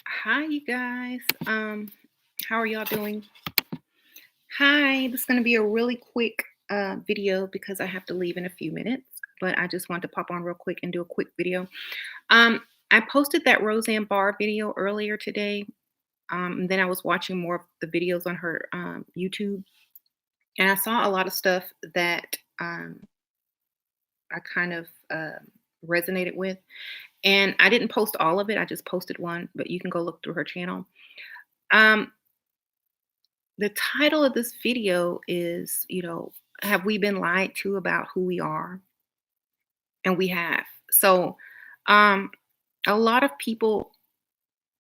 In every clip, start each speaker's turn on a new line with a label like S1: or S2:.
S1: Hi, you guys. How are y'all doing? Hi, this is going to be a really quick video because I have to leave in a few minutes, but I just want to pop on real quick and do a quick video. I posted that Roseanne Barr video earlier today, and then I was watching more of the videos on her YouTube, and I saw a lot of stuff that I kind of resonated with. And I didn't post all of it, I just posted one, but you can go look through her channel. Um, The title of this video is, have we been lied to about who we are? And we have. So, um, a lot of people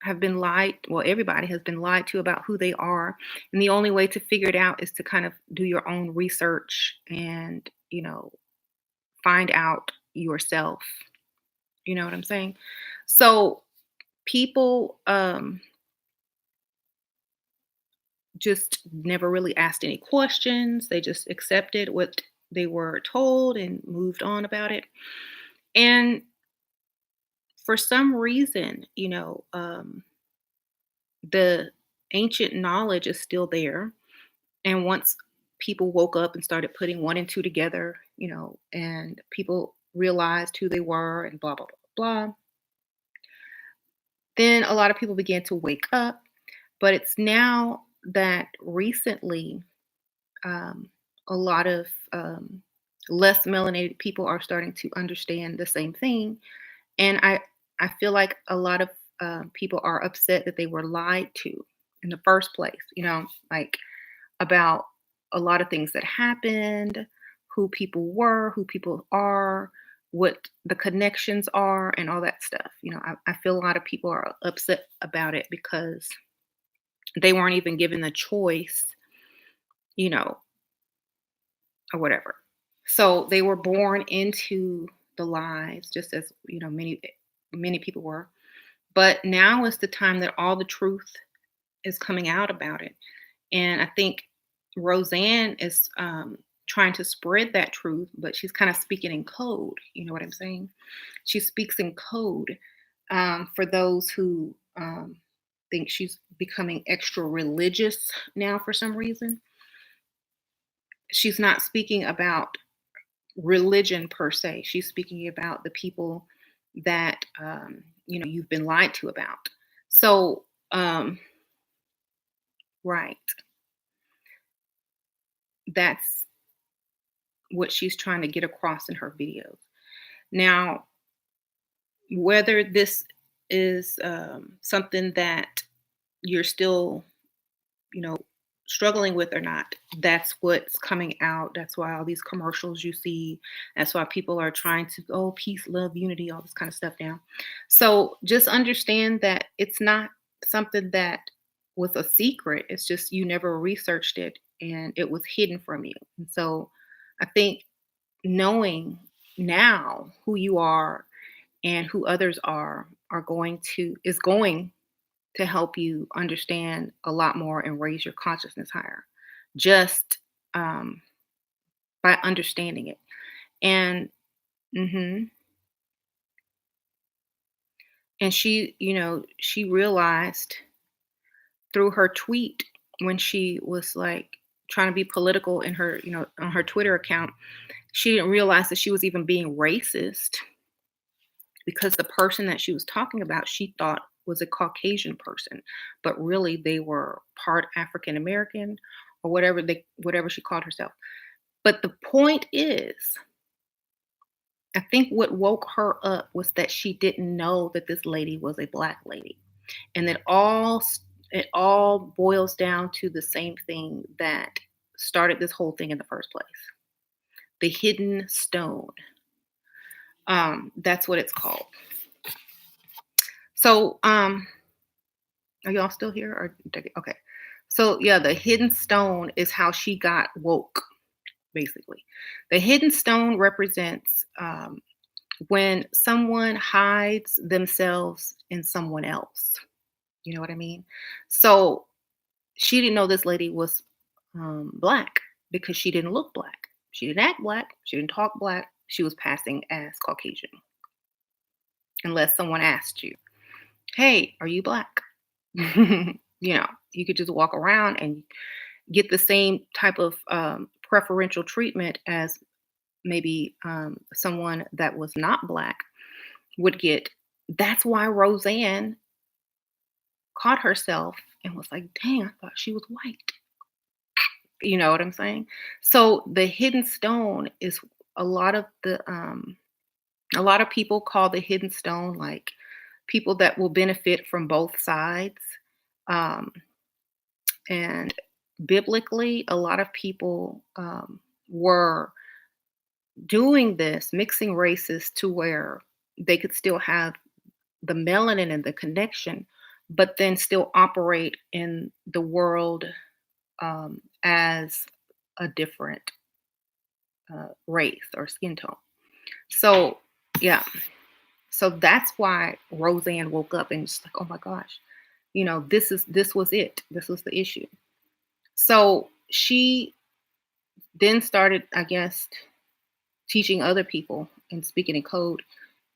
S1: have been lied, well, everybody has been lied to about who they are. And the only way to figure it out is to kind of do your own research and, find out yourself. You know what I'm saying? So, people just never really asked any questions. They just accepted what they were told and moved on about it. And for some reason, the ancient knowledge is still there. And once people woke up and started putting one and two together, and people realized who they were and blah, blah, blah, blah, then a lot of people began to wake up. But it's now that recently um, a lot of less melanated people are starting to understand the same thing, and I feel like a lot of people are upset that they were lied to in the first place. Like about a lot of things that happened, who people were, who people are, what the connections are, and all that stuff. I feel a lot of people are upset about it because they weren't even given the choice, you know, or whatever. So they were born into the lies, just as many people were. But now is the time that all the truth is coming out about it, and I think Roseanne is trying to spread that truth, but she's kind of speaking in code. You know what I'm saying? She speaks in code for those who think she's becoming extra religious now for some reason. She's not speaking about religion per se. She's speaking about the people that you've been lied to about. So, right, that's what she's trying to get across in her videos. Now, whether this is something that you're still, you know, struggling with or not, that's what's coming out. That's why all these commercials you see, that's why people are trying to, oh, peace, love, unity, all this kind of stuff now. So just understand that it's not something that was a secret. It's just you never researched it and it was hidden from you. And so I think knowing now who you are and who others are going to help you understand a lot more and raise your consciousness higher, just um, by understanding it. And mhm, and she realized through her tweet when she was like trying to be political in her, on her Twitter account, she didn't realize that she was even being racist because the person that she was talking about, she thought was a Caucasian person, but really they were part African American or whatever she called herself. But the point is, I think what woke her up was that she didn't know that this lady was a black lady, and it all boils down to the same thing that started this whole thing in the first place: the hidden stone. That's what it's called. So, are y'all still here? Okay. So yeah, the hidden stone is how she got woke, basically. The hidden stone represents when someone hides themselves in someone else. You know what I mean? So she didn't know this lady was black because she didn't look black. She didn't act black. She didn't talk black. She was passing as Caucasian, unless someone asked you, "Hey, are you black?" You could just walk around and get the same type of preferential treatment as maybe someone that was not black would get. That's why Roseanne caught herself and was like, dang, I thought she was white. You know what I'm saying? So the hidden stone is a lot of the a lot of people call the hidden stone like people that will benefit from both sides. Um, and biblically, a lot of people were doing this, mixing races to where they could still have the melanin and the connection, but then still operate in the world as a different race or skin tone. So, yeah. So that's why Roseanne woke up and just like, oh my gosh, this was it. This was the issue. So she then started, I guess, teaching other people and speaking in code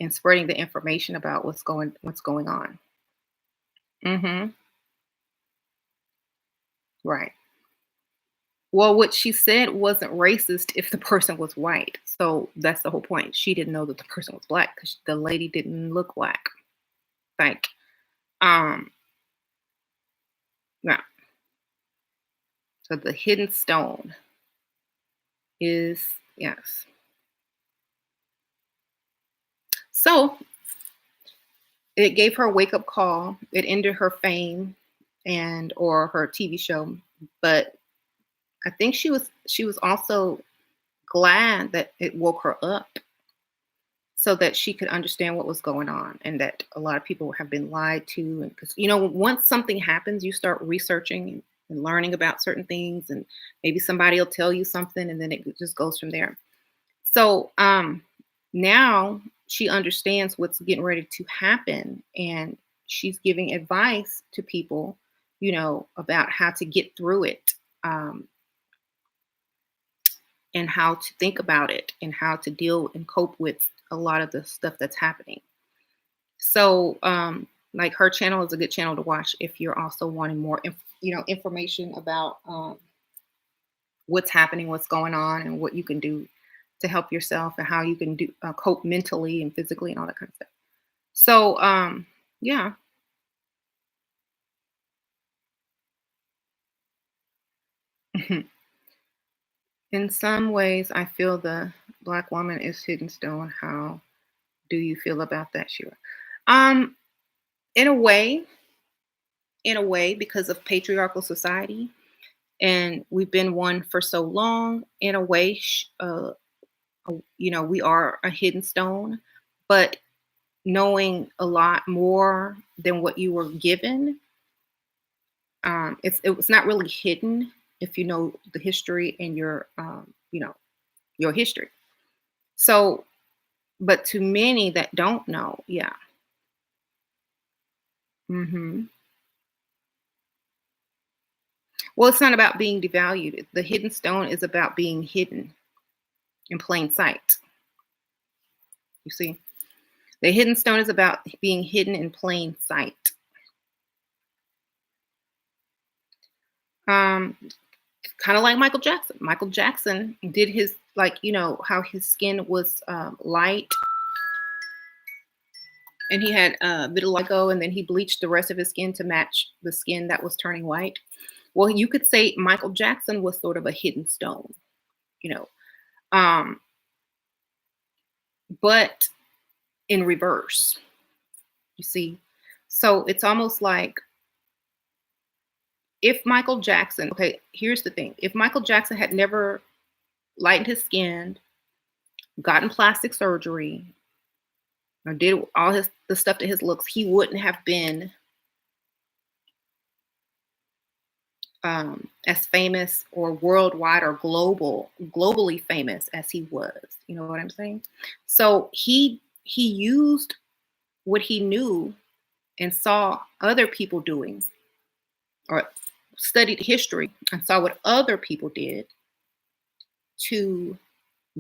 S1: and spreading the information about what's going on. Hmm. Right. Well, what she said wasn't racist if the person was white. So that's the whole point. She didn't know that the person was black because the lady didn't look black. Like, um, yeah. So the hidden stone is yes. So it gave her a wake up call. It ended her fame and or her TV show, but I think she was also glad that it woke her up so that she could understand what was going on and that a lot of people have been lied to. And because, once something happens, you start researching and learning about certain things, and maybe somebody will tell you something, and then it just goes from there. So now she understands what's getting ready to happen, and she's giving advice to people, about how to get through it. And how to think about it and how to deal and cope with a lot of the stuff that's happening. So, like her channel is a good channel to watch if you're also wanting more, information about what's happening, what's going on, and what you can do to help yourself and how you can do cope mentally and physically and all that kind of stuff. So, yeah. In some ways, I feel the black woman is hidden stone. How do you feel about that, Shira? Um, in a way, because of patriarchal society, and we've been one for so long. In a way, we are a hidden stone, but knowing a lot more than what you were given, it was not really hidden if you know the history and your history. So, but to many that don't know, yeah. Hmm. Well, it's not about being devalued. The hidden stone is about being hidden in plain sight. You see, the hidden stone is about being hidden in plain sight. Um, Kind of like Michael Jackson. Michael Jackson did his how his skin was light, and he had vitiligo, and then he bleached the rest of his skin to match the skin that was turning white. Well, you could say Michael Jackson was sort of a hidden stone, you know, um, but in reverse. You see, so it's almost like if Michael Jackson. Okay, here's the thing: if Michael Jackson had never lightened his skin, gotten plastic surgery, or did all the stuff to his looks, he wouldn't have been as famous or worldwide or globally famous as he was. You know what I'm saying? So he used what he knew and saw other people doing, or studied history and saw what other people did to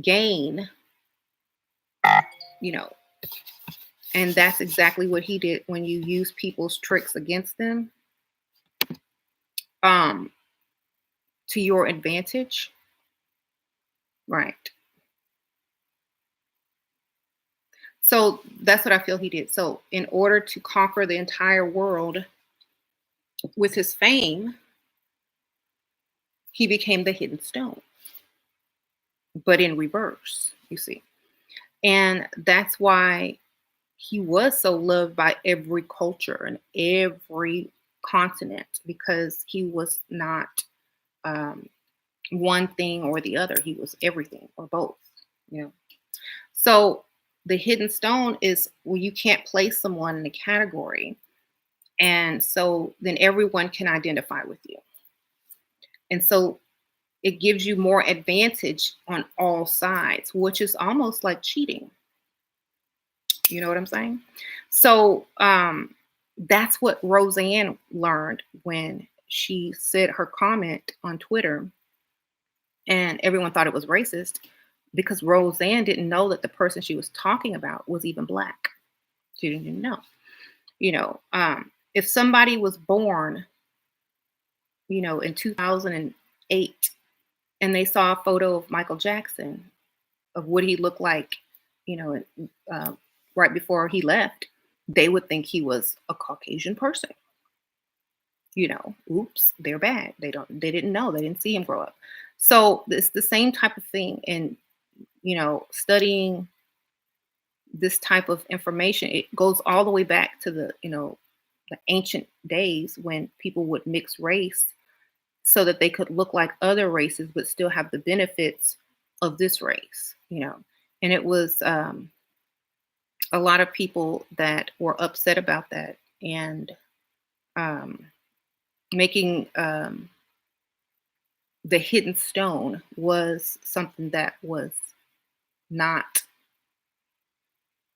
S1: gain, you know, and that's exactly what he did when you use people's tricks against them. um, to your advantage. Right. So that's what I feel he did. So in order to conquer the entire world with his fame, he became the hidden stone, but in reverse, you see. And that's why he was so loved by every culture and every continent, because he was not um, one thing or the other. He was everything or both, you know. So the hidden stone is, well, you can't place someone in a category. And so then everyone can identify with you. And so it gives you more advantage on all sides, which is almost like cheating. You know what I'm saying? So that's what Roseanne learned when she said her comment on Twitter, and everyone thought it was racist because Roseanne didn't know that the person she was talking about was even black. She didn't even know. If somebody was born, in 2008, and they saw a photo of Michael Jackson, of what he looked like, uh, right before he left, they would think he was a Caucasian person. Oops, they're bad. They didn't know. They didn't see him grow up. So it's the same type of thing. And, studying this type of information, it goes all the way back to the ancient days when people would mix race so that they could look like other races but still have the benefits of this race. And it was a lot of people that were upset about that, and um, making the hidden stone was something that was not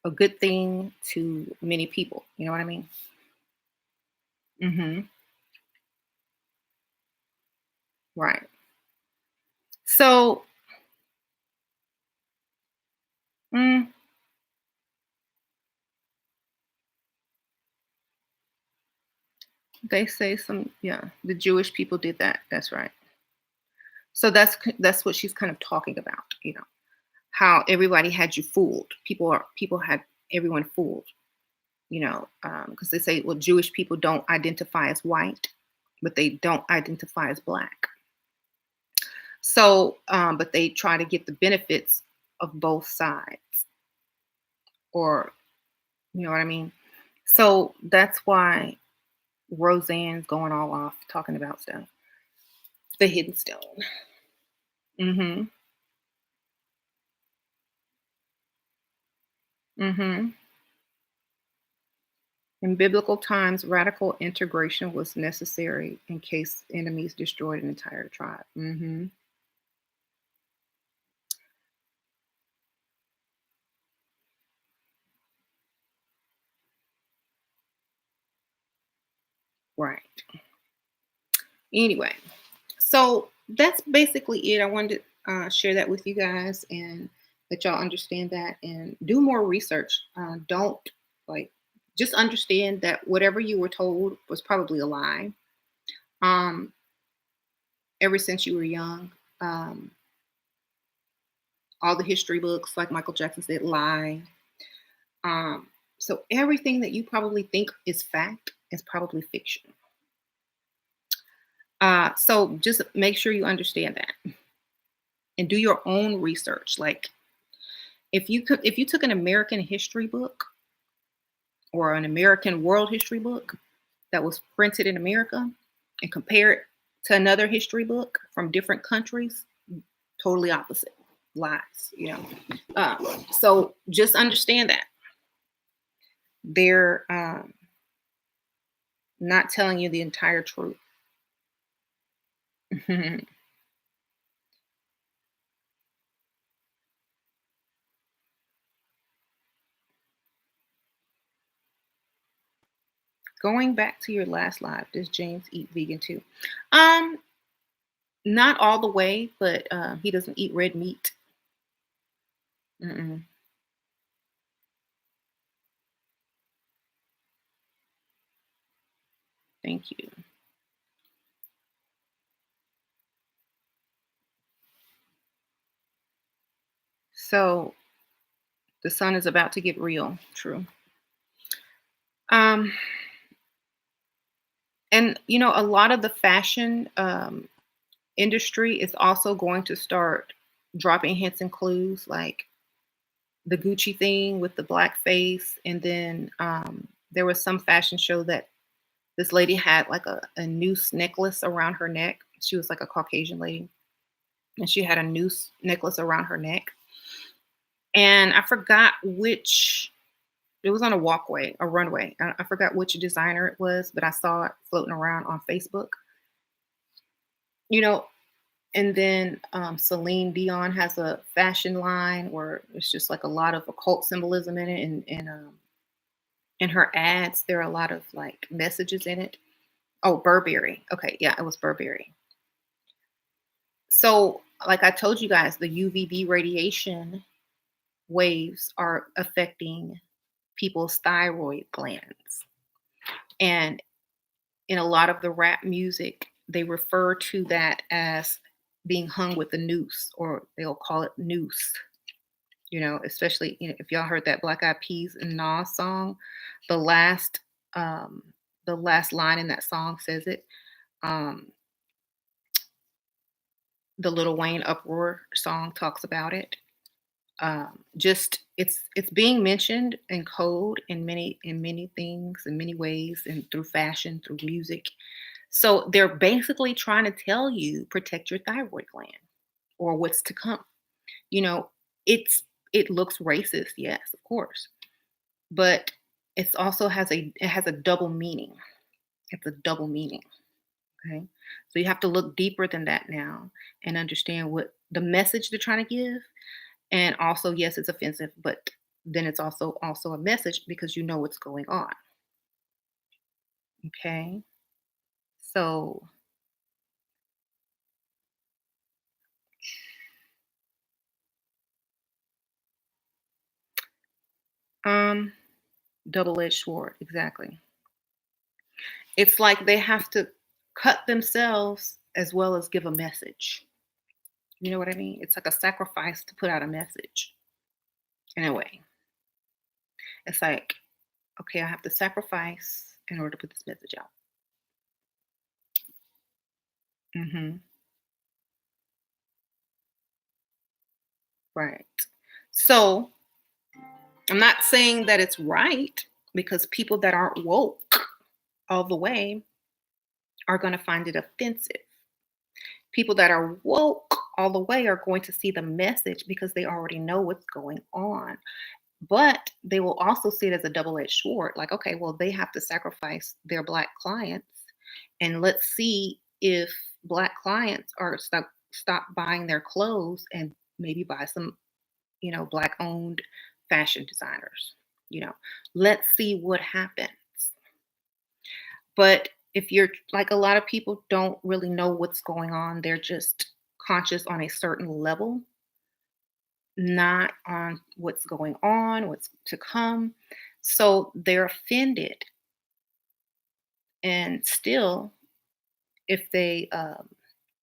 S1: a good thing to many people. You know what I mean? Hmm. Right. So mm, they say yeah, the Jewish people did that. That's right. So that's what she's kind of talking about. How everybody had you fooled. People had everyone fooled. Because they say, well, Jewish people don't identify as white, but they don't identify as black. So, but they try to get the benefits of both sides, or you know what I mean. So that's why Roseanne's going all off talking about stuff. The hidden stone. Mm-hmm. Mm-hmm. In biblical times, radical integration was necessary in case enemies destroyed an entire tribe. Mm-hmm. Right. Anyway, so that's basically it. I wanted to share that with you guys and let y'all understand that and do more research. Don't like just understand that whatever you were told was probably a lie. Um, ever since you were young, um, all the history books, like Michael Jackson said, lie. Um, so everything that you probably think is fact is probably fiction. So just make sure you understand that and do your own research. Like if you took an American history book or an American world history book that was printed in America and compare it to another history book from different countries, totally opposite lies. So just understand that they're not telling you the entire truth. Going back to your last live, does James eat vegan too? Um, Not all the way, but he doesn't eat red meat. Mm-mm. Thank you. So the sun is about to get real. True. Um, and a lot of the fashion industry is also going to start dropping hints and clues, like the Gucci thing with the black face, and then there was some fashion show that this lady had like a noose necklace around her neck. She was like a Caucasian lady, and she had a noose necklace around her neck. And I forgot which. It was on a walkway, a runway. I forgot which designer it was, but I saw it floating around on Facebook. You know, and then Celine Dion has a fashion line where it's just like a lot of occult symbolism in it, and in her ads there are a lot of like messages in it. Oh, Burberry. Okay, yeah, it was Burberry. So, like I told you guys, the UVB radiation waves are affecting people's thyroid glands. And in a lot of the rap music, they refer to that as being hung with a noose, or they'll call it noose. Especially if y'all heard that Black Eyed Peas and Nas song, the last um, the last line in that song says it. Um, the Lil Wayne Uproar song talks about it. Just it's being mentioned in code in many things, in many ways, and through fashion, through music. So they're basically trying to tell you protect your thyroid gland or what's to come. You know, it's it looks racist, yes, of course, but it has a double meaning. It's a double meaning. Okay, so you have to look deeper than that now and understand what the message they're trying to give. And also, yes, it's offensive, but then it's also a message because you know what's going on. Okay, so um, double-edged sword, exactly. It's like they have to cut themselves as well as give a message. You know what I mean? It's like a sacrifice to put out a message in a way. It's like, okay, I have to sacrifice in order to put this message out. Hmm. Right. So I'm not saying that it's right because people that aren't woke all the way are going to find it offensive. People that are woke all the way are going to see the message because they already know what's going on. But they will also see it as a double-edged sword. Like, okay, well, they have to sacrifice their black clients, and let's see if black clients are stop buying their clothes and maybe buy some, black owned fashion designers. You know, let's see what happens. But if you're like a lot of people don't really know what's going on, they're just conscious on a certain level, not on what's going on, what's to come. So they're offended. And still, if they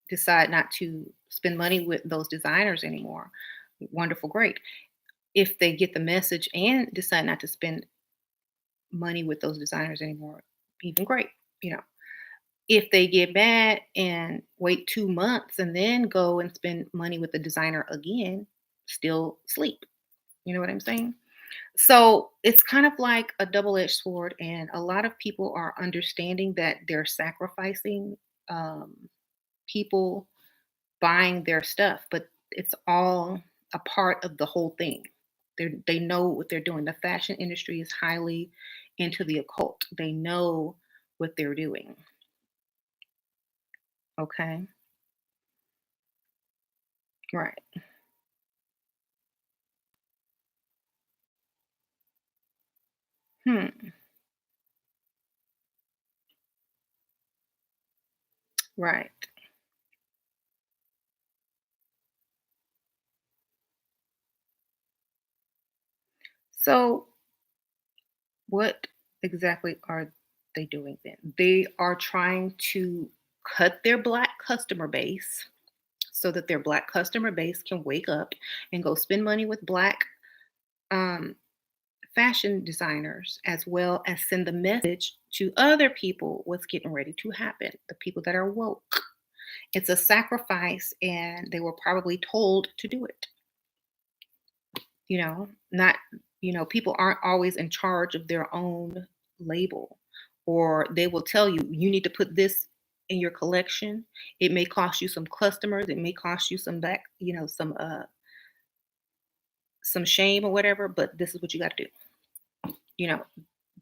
S1: decide not to spend money with those designers anymore, wonderful, great. If they get the message and decide not to spend money with those designers anymore, even great. You know, if they get mad and wait 2 months and then go and spend money with the designer again, still sleep. You know what I'm saying? So it's kind of like a double edged sword, and a lot of people are understanding that they're sacrificing um, people buying their stuff, but it's all a part of the whole thing. They know what they're doing. The fashion industry is highly into the occult. They know what they're doing. Okay, right. Hmm. Right. So, what exactly are they doing then? They are trying to cut their black customer base so that their Black customer base can wake up and go spend money with Black um, fashion designers, as well as send the message to other people what's getting ready to happen, the people that are woke. It's a sacrifice, and they were probably told to do it. Not, people aren't always in charge of their own label, or they will tell you, you need to put this in your collection. It may cost you some customers, it may cost you some back, some shame or whatever, but this is what you got to do. You know,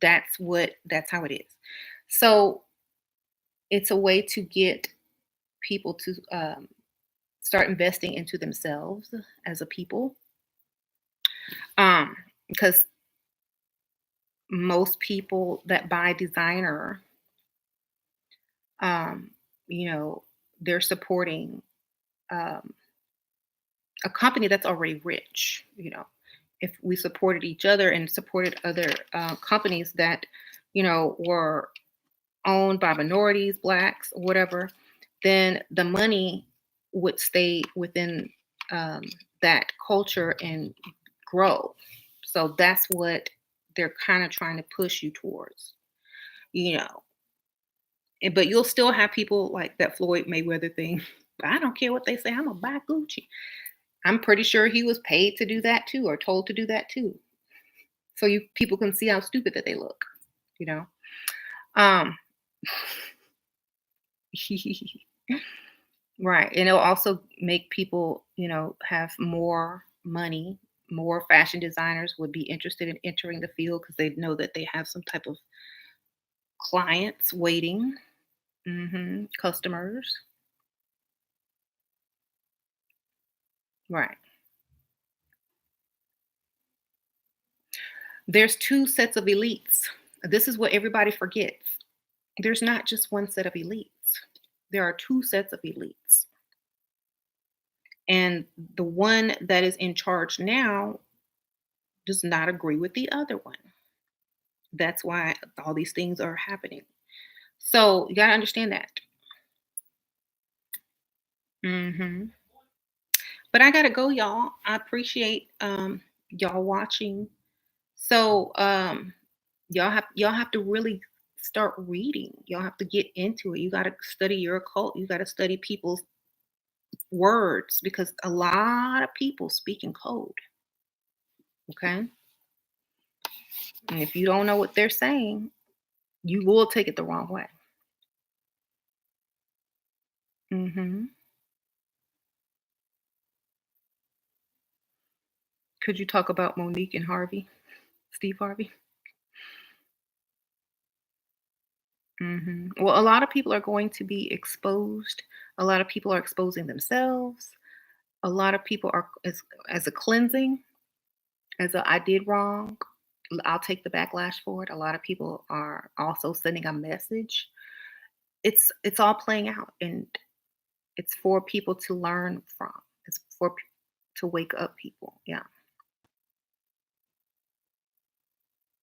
S1: that's how it is. So it's a way to get people to start investing into themselves as a people. Because most people that buy designer, um, you know, they're supporting um, a company that's already rich. If we supported each other and supported other companies that, were owned by minorities, blacks, whatever, then the money would stay within um, that culture and grow. So that's what they're kind of trying to push you towards, you know. But you'll still have people like that Floyd Mayweather thing. I don't care what they say. I'm gonna buy Gucci. I'm pretty sure he was paid to do that too, or told to do that too. So you people can see how stupid that they look. You know. Um, right. And it'll also make people, have more money. More fashion designers would be interested in entering the field because they know that they have some type of clients waiting, customers. Right. There's two sets of elites. This is what everybody forgets. There's not just one set of elites. There are two sets of elites. And the one that is in charge now does not agree with the other one. That's why all these things are happening. So you got to understand that. hmm But I got to go, y'all. I appreciate y'all watching. So y'all have to really start reading. Y'all have to get into it. You got to study your occult. You got to study people's words because a lot of people speak in code. Okay. And if you don't know what they're saying, you will take it the wrong way. hmm Could you talk about Monique and Harvey, Steve Harvey? Well, a lot of people are going to be exposed. A lot of people are exposing themselves. A lot of people are as a cleansing, as a I did wrong. I'll take the backlash for it. A lot of people are also sending a message. It's all playing out, and it's for people to learn from. It's for to wake up people. Yeah.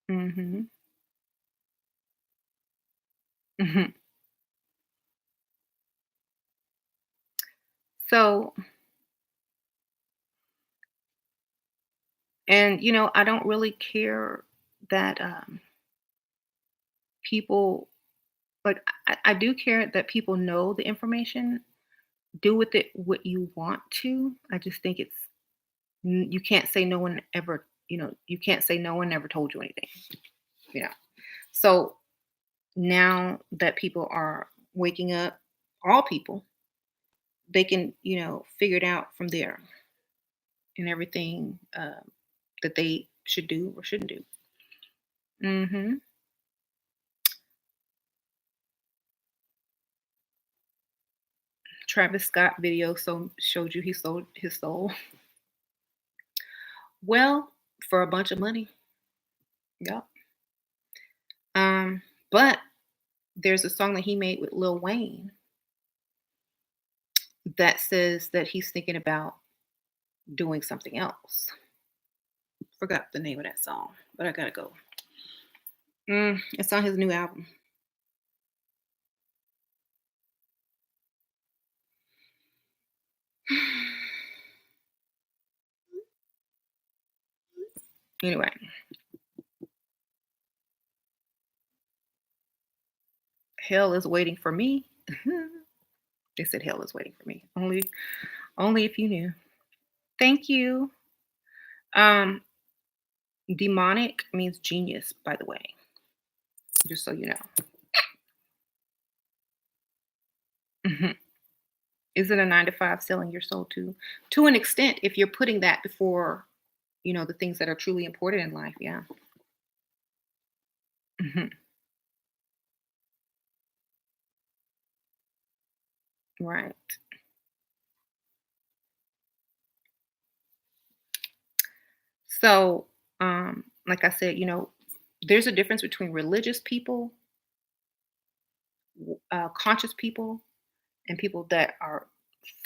S1: hmm hmm So, and I don't really care that people like. I do care that people know the information. Do with it what you want to. I just think you can't say no one ever. You can't say no one ever told you anything. You know. So now that people are waking up, all people, they can figure it out from there and everything that they should do or shouldn't do. hmm Travis Scott video showed you he sold his soul. Well, for a bunch of money. Yep. Um, but there's a song that he made with Lil Wayne that says that he's thinking about doing something else. Forgot the name of that song, but I gotta go. It's on his new album. Anyway, hell is waiting for me. They said hell is waiting for me. Only if you knew. Thank you. Um, demonic means genius, by the way, just so you know. Mhm. Is it a 9 to 5 selling your soul to an extent if you're putting that before, the things that are truly important in life? Yeah. Mhm. Right. So, like I said, there's a difference between religious people, conscious people, and people that are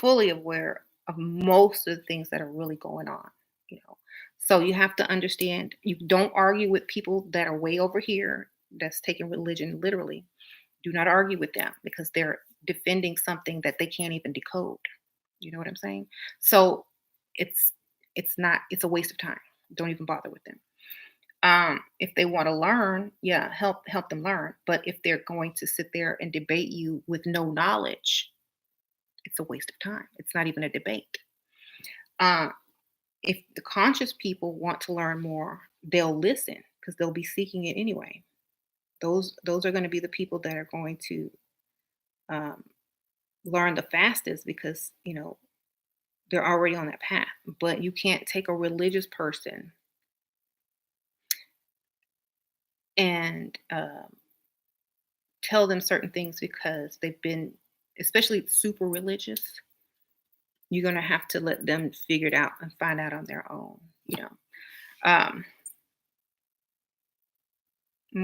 S1: fully aware of most of the things that are really going on. You know, so you have to understand. You don't argue with people that are way over here that's taking religion literally. Do not argue with them because they're defending something that they can't even decode. You know what I'm saying? So it's it's a waste of time. Don't even bother with them. If they want to learn, yeah, help them learn. But if they're going to sit there and debate you with no knowledge, it's a waste of time. It's not even a debate. Uh, if the conscious people want to learn more, they'll listen because they'll be seeking it anyway. Those are going to be the people that are going to um, learn the fastest because they're already on that path. But you can't take a religious person and tell them certain things because they've been, especially super religious. You're going to have to let them figure it out and find out on their own. Um,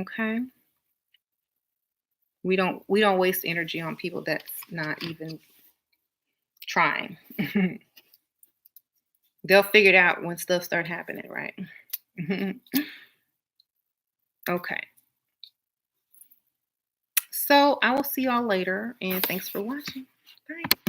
S1: okay. We don't waste energy on people that's not even trying. They'll figure it out when stuff start happening, right? Okay. So I will see y'all later and thanks for watching. Bye.